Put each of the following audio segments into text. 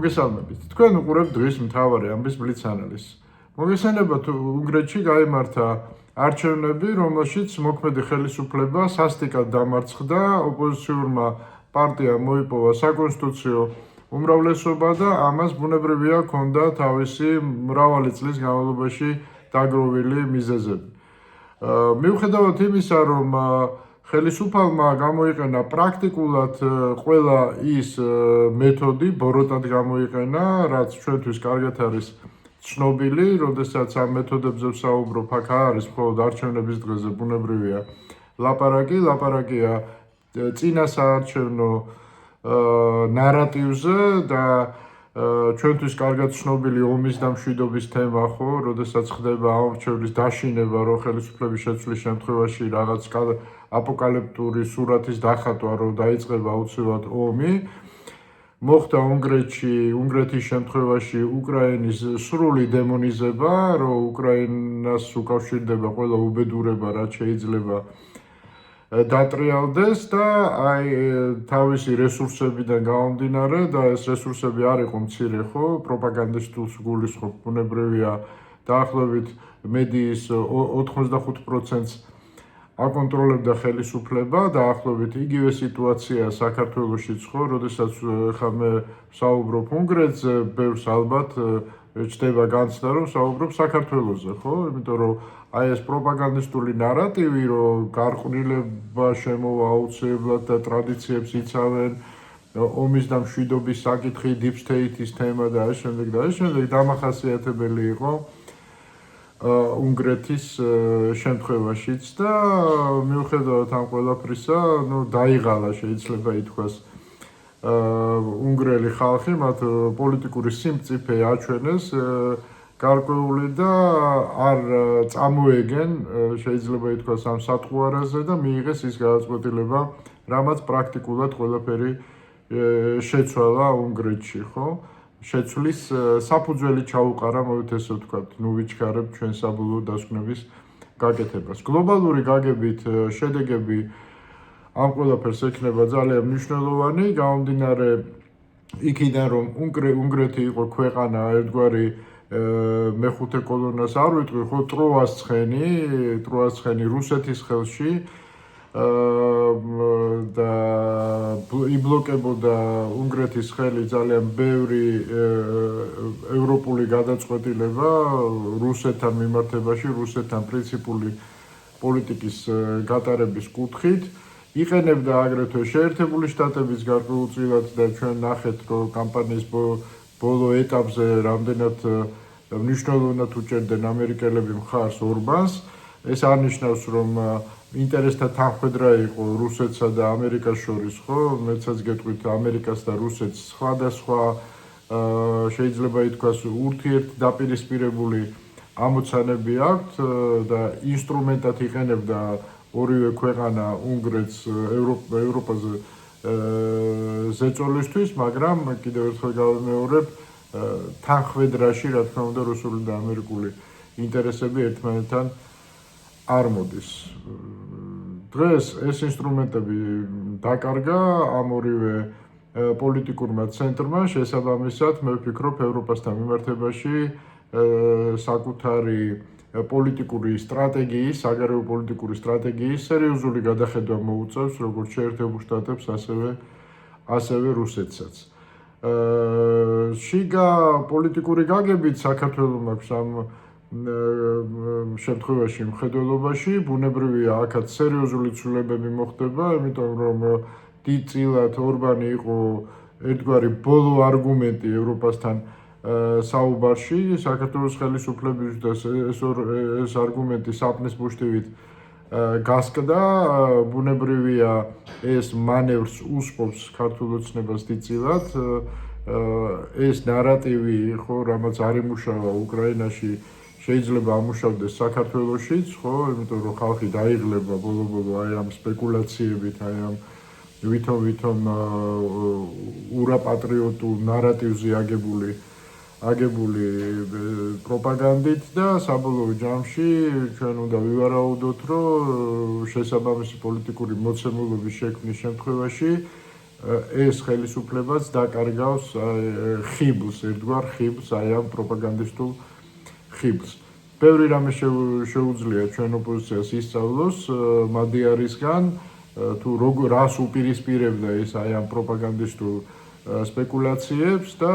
მოგესალმებით. თქვენ უყურებთ დღის მთავარი ამბის ბლიც ანალიზს. მოგესალმებით, უნგრეთში გაიმართა არჩევნები, რომელშიც მოქმედი ხელისუფლება სასტიკად დამარცხდა, ოპოზიციურმა პარტიამ მოიპოვა საკონსტიტუციო უმრავლესობა და ამას ბუნებრივია ჰქონდა თავისი მრავალი წლის განმავლობაში დაგროვილი მიზეზები. მიუხედავად იმისა, რომ ხელისუფალმა გამოიყენა პრაქტიკულად ყველა ის მეთოდი, ბოროტად გამოიყენა, რაც ჩვენთვის კარგად არის ცნობილი, როდესაც ამ მეთოდებზე ვსაუბრობ, აქ არის მხოლოდ არჩევნების დღეზე ბუნებრივია ლაპარაკია წინა საარჩევნო ნარატივზე და ჩვენთვის კარგად ცნობილი ომის და მშვიდობის თემა ხო, როდესაც ხდება არჩევნების დაშინება, რომ ხელისუფლების შეცვლის შემთხვევაში რაღაც აპოკალიფტური სურათის დახატვა, რომ დაიწყება აუცილებლად ომი. მოხდა უნგრეთის შემთხვევაში უკრაინის სრული დემონიზება, რომ უკრაინას უკავშირდება ყველა უბედურება, რაც შეიძლება დატრიალდეს და აი თავისი რესურსებიდან გამომდინარე და ეს რესურსები არ იყო მცირე ხო, პროპაგანდისტულს გულისხმობ, ბუნებრივია დაახლოებით მედიის 85%-ს აკონტროლებდა ხელისუფლება, დაახლოებით იგივე სიტუაცია საქართველოშიც ხო, როდესაც ხა მე ვსაუბრობ უნგრეთზე, ბევრს ალბათ ჩდება განცდა, რომ ვსაუბრობ საქართველოზე, ხო? იმიტომ რომ აი ეს პროპაგანდისტული ნარატივი, რომ გარყვნილება შემოვა აუცილებლად და ტრადიციებს იცავენ, ომის და მშვიდობის საკითხი, deep state-ის თემა და ამ შემდეგ დამახასიათებელი იყო უნგრეთის შემთხვევაშიც და მიუხედავად ამ ყველაფრისა, დაიღალა შეიძლება ითქვას უნგრელი ხალხი, მათ პოლიტიკური სიმწიფე აჩვენეს გარკვეული და არ წამოეგენ შეიძლება ითქვას ამ სატყუარაზე და მიიღეს ის გადაწყვეტილება, რამაც პრაქტიკულად ყველაფერი შეცვალა უნგრეთში, ხო? შეცვლის საფუძველი ჩაუყარა, მოვით ესე ვთქვათ, ვიჩქარებ ჩვენ საბოლოო დასკვნების გაკეთებას. გლობალური გაგებით შედეგები ამ ყველაფერს ექნება ძალიან მნიშვნელოვანი, გამომდინარე იქიდან, რომ უნგრეთი იყო ქვეყანა ერთგვარი მეხუთე კოლონას არ ვიტყვი, ხო, ტროას ცხენი რუსეთის ხელში და იბლოკებოდა უნგრეთის ხელი ძალიან ბევრი ევროპული გადაწყვეტილება რუსეთთან მიმართებაში, რუსეთთან პრინციპული პოლიტიკის გატარების კუთხით. იყენებდა აგრეთვე შეერთებული შტატების გარკვეულწილად და ჩვენ ნახეთ, რომ კამპანიის ბოლო ეტაპზე რამდენად მნიშვნელოვნად უჭერდნენ ამერიკელები მხარს ორბანს. ეს არნიშნავს, რომ ინტერესთა თანხმედრა იყო რუსეთსა და ამერიკას შორის, ხო? მეცაც გეტყვით ამერიკას და რუსეთს სხვადასხვა შეიძლება ითქვას ურთიერთდაპირისპირებული ამოცანები აქვთ და ინსტრუმენტად იყენებდა ორივე ქვეყანა უნგრეთს ევროპაზე ზეწოლისთვის, მაგრამ კიდევ ერთხელ გავიმეორებ, თანხმედრაში, რა თქმა უნდა, რუსული და ამერიკული ინტერესები ერთმანეთთან არ მოდის. დღეს ეს ინსტრუმენტები დაკარგა ამ ორივე პოლიტიკურმა ცენტრმა, შესაბამისად, მე ვფიქრობ, ევროპასთან მიმართებაში საკუთარი პოლიტიკური სტრატეგიის, საგარეო პოლიტიკური სტრატეგიის სერიოზული გადახედვა მოუწევს როგორც შეერთებულ შტატებს, ასევე რუსეთსაც. შიგა პოლიტიკური გაგებით საქართველოს აქვს ამ შემთხვევაში მხედველობაში, ბუნებრივია აქაც სერიოზული ცვლილებები მოხდება, იმიტომ რომ დიდწილად ორბანი იყო ერთგვარი ბოლო არგუმენტი ევროპასთან საუბარში, საქართველოს ხელისუფლების და ეს არგუმენტი საპნის ბუშტივით გასკდა, ბუნებრივია ეს მანევრს უსპობს ქართულ ოცნებას დიდწილად, ეს ნარატივი ხო, რამაც არ იმუშავა უკრაინაში, შეიძლება ამუშავდეს საქართველოშიც, ხო, იმიტომ რომ ხალხი დაიღლება ბოლო-ბოლო აი ამ სპეკულაციებით, აი ამ ვითომ ურაპატრიოტულ ნარატივზე აგებული პროპაგანდით და საბოლოო ჯამში ჩვენ უნდა ვივარაუდოთ, რომ შესაბამისი პოლიტიკური მოცემულობის შექმნის შემთხვევაში ეს ხელისუფლებას დაკარგავს ხიბლს, ერთგვარ ხიბლს, აი ამ პროპაგანდისტულ ხიბლს. ბევრი რამე შეუძლია ჩვენ ოპოზიციას ისწავლოს მადიარისგან, თუ რას უპირისპირებდა ეს აი ამ პროპაგანდისტულ სპეკულაციებს და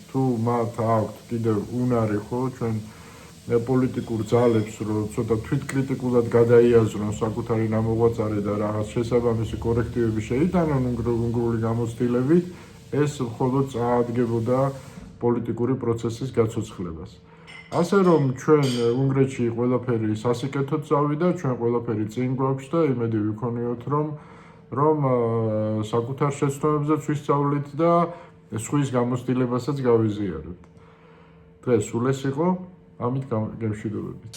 თუ მათ აქვთ კიდევ უნარი ხო ჩვენ პოლიტიკურ ძალებს რომ ცოტა თვითკრიტიკულად გადაიაზრონ საკუთარი ნამოღვაწარე და რაღაც შესაბამისი კორექტივები შეიტანონ უნგრული გამოცდილებით, ეს მხოლოდ წაადგებოდა პოლიტიკური პროცესის გაცოცხლებას. ასე რომ ჩვენ უნგრეთში ყველაფერი სასიკეთოდ წავიდა, ჩვენ ყველაფერი წინ გვაქვს და იმედი ვიქონიოთ რომ საკუთარ შეცდომებზეც ვისწავლით და სხვის გამოცდილებასაც გავიზიარებთ. დღეს სულ ეს იყო, ამით გემშვიდობებით.